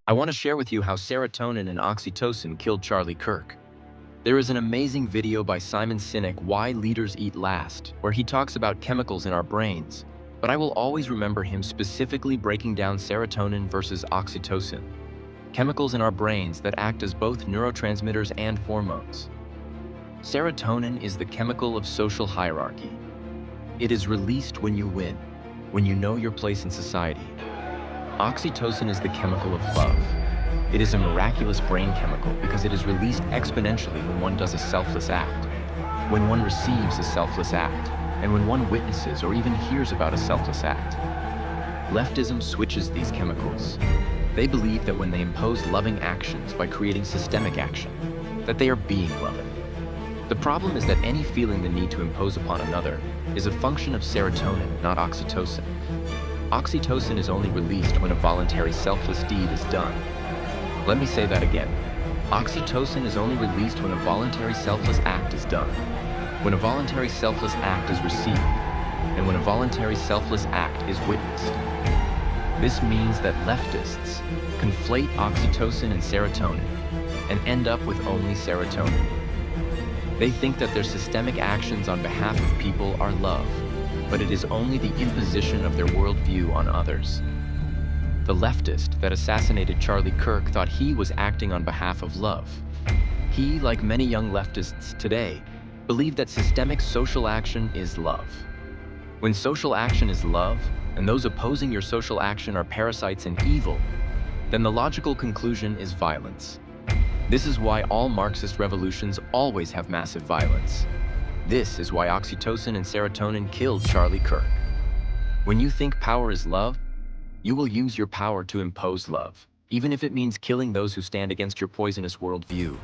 I want to share with you how serotonin and oxytocin killed Charlie Kirk. There is an amazing video by Simon Sinek, Why Leaders Eat Last, where he talks about chemicals in our brains, but I will always remember him specifically breaking down serotonin versus oxytocin, chemicals in our brains that act as both neurotransmitters and hormones. Serotonin is the chemical of social hierarchy. It is released when you win, when you know your place in society. Oxytocin is the chemical of love. It is a miraculous brain chemical because it is released exponentially when one does a selfless act, when one receives a selfless act, and when one witnesses or even hears about a selfless act. Leftism switches these chemicals. They believe that when they impose loving actions by creating systemic action, that they are being loving. The problem is that any feeling the need to impose upon another is a function of serotonin, not oxytocin. Oxytocin is only released when a voluntary selfless deed is done. Let me say that again. Oxytocin is only released when a voluntary selfless act is done, when a voluntary selfless act is received, and when a voluntary selfless act is witnessed. This means that leftists conflate oxytocin and serotonin and end up with only serotonin. They think that their systemic actions on behalf of people are love, but it is only the imposition of their worldview on others. The leftist that assassinated Charlie Kirk thought he was acting on behalf of love. He, like many young leftists today, believe that systemic social action is love. When social action is love, and those opposing your social action are parasites and evil, then the logical conclusion is violence. This is why all Marxist revolutions always have massive violence. This is why oxytocin and serotonin killed Charlie Kirk. When you think power is love, you will use your power to impose love, even if it means killing those who stand against your poisonous worldview.